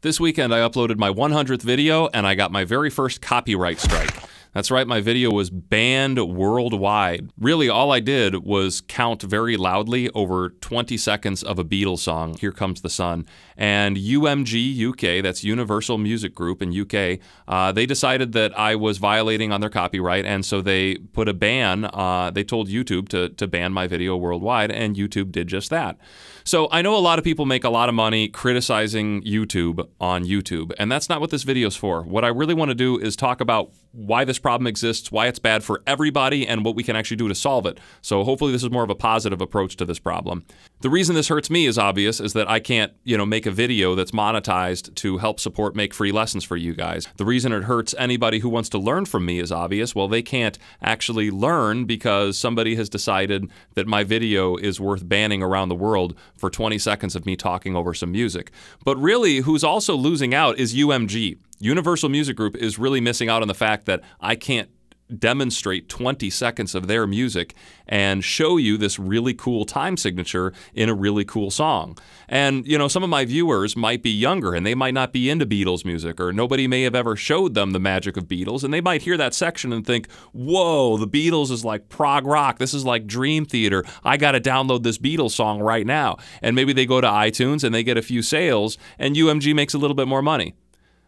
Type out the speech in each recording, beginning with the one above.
This weekend I uploaded my 100th video and I got my very first copyright strike. That's right, my video was banned worldwide. Really, all I did was count very loudly over 20 seconds of a Beatles song, Here Comes the Sun. And UMG UK, that's Universal Music Group in UK, they decided that I was violating on their copyright, and so they put a ban, they told YouTube to ban my video worldwide, and YouTube did just that. So I know a lot of people make a lot of money criticizing YouTube on YouTube, and that's not what this video's for. What I really want to do is talk about why this problem exists, why it's bad for everybody, and what we can actually do to solve it. So hopefully this is more of a positive approach to this problem. The reason this hurts me is obvious, is that I can't, make a video that's monetized to help support make free lessons for you guys. The reason it hurts anybody who wants to learn from me is obvious. Well, they can't actually learn because somebody has decided that my video is worth banning around the world for 20 seconds of me talking over some music. But really, who's also losing out is UMG. Universal Music Group is really missing out on the fact that I can't demonstrate 20 seconds of their music and show you this really cool time signature in a really cool song. And, some of my viewers might be younger and they might not be into Beatles music, or nobody may have ever showed them the magic of Beatles, and they might hear that section and think, whoa, the Beatles is like prog rock. This is like Dream Theater. I got to download this Beatles song right now. And maybe they go to iTunes and they get a few sales and UMG makes a little bit more money.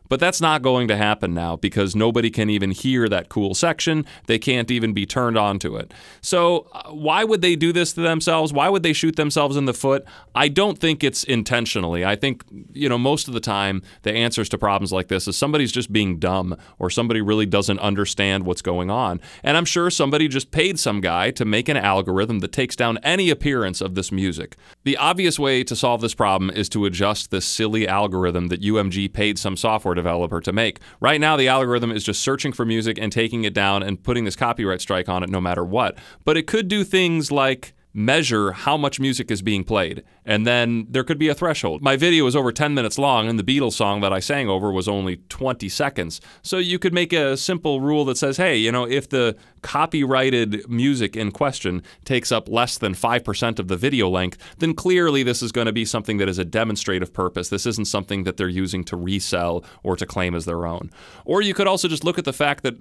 But that's not going to happen now because nobody can even hear that cool section. They can't even be turned on to it. So why would they do this to themselves? Why would they shoot themselves in the foot? I don't think it's intentionally. I think, most of the time the answers to problems like this is somebody's just being dumb, or somebody really doesn't understand what's going on. And I'm sure somebody just paid some guy to make an algorithm that takes down any appearance of this music. The obvious way to solve this problem is to adjust this silly algorithm that UMG paid some software developer to make. Right now, the algorithm is just searching for music and taking it down and putting this copyright strike on it no matter what. But it could do things like measure how much music is being played, and then there could be a threshold. My video is over 10 minutes long, and the Beatles song that I sang over was only 20 seconds. So you could make a simple rule that says, hey, if the copyrighted music in question takes up less than 5% of the video length, then clearly this is going to be something that is a demonstrative purpose. This isn't something that they're using to resell or to claim as their own. Or you could also just look at the fact that,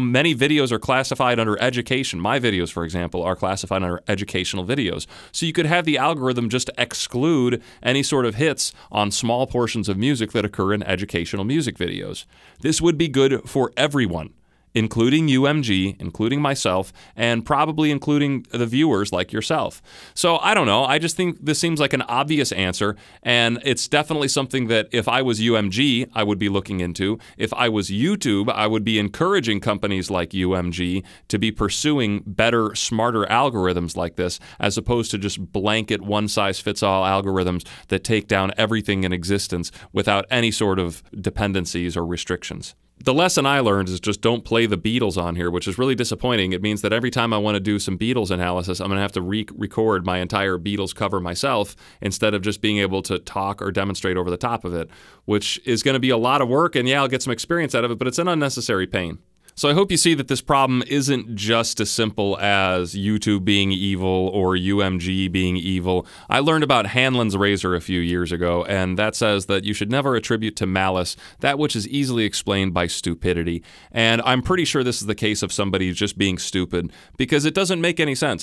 many videos are classified under education. My videos, for example, are classified under educational videos. So you could have the algorithm just exclude any sort of hits on small portions of music that occur in educational music videos. This would be good for everyone, including UMG, including myself, and probably including the viewers like yourself. So I don't know, I just think this seems like an obvious answer, and it's definitely something that if I was UMG, I would be looking into. If I was YouTube, I would be encouraging companies like UMG to be pursuing better, smarter algorithms like this, as opposed to just blanket one-size-fits-all algorithms that take down everything in existence without any sort of dependencies or restrictions. The lesson I learned is just don't play the Beatles on here, which is really disappointing. It means that every time I want to do some Beatles analysis, I'm going to have to re-record my entire Beatles cover myself instead of just being able to talk or demonstrate over the top of it, which is going to be a lot of work, and yeah, I'll get some experience out of it, but it's an unnecessary pain. So I hope you see that this problem isn't just as simple as YouTube being evil or UMG being evil. I learned about Hanlon's razor a few years ago, and that says that you should never attribute to malice that which is easily explained by stupidity. And I'm pretty sure this is the case of somebody just being stupid, because it doesn't make any sense.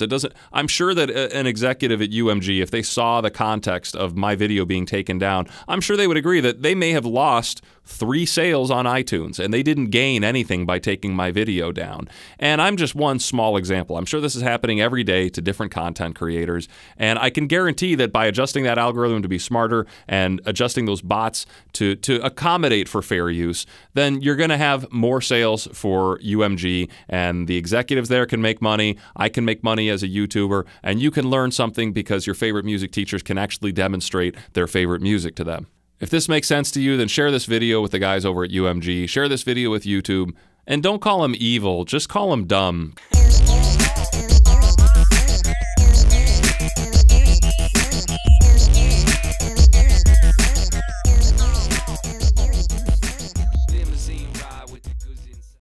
I'm sure that an executive at UMG, if they saw the context of my video being taken down, I'm sure they would agree that they may have lost 3 sales on iTunes, and they didn't gain anything by taking my video down. And I'm just one small example. I'm sure this is happening every day to different content creators, and I can guarantee that by adjusting that algorithm to be smarter and adjusting those bots to accommodate for fair use, then you're going to have more sales for UMG, and the executives there can make money, I can make money as a YouTuber, and you can learn something because your favorite music teachers can actually demonstrate their favorite music to them. If this makes sense to you, then share this video with the guys over at UMG, share this video with YouTube, and don't call them evil, just call them dumb.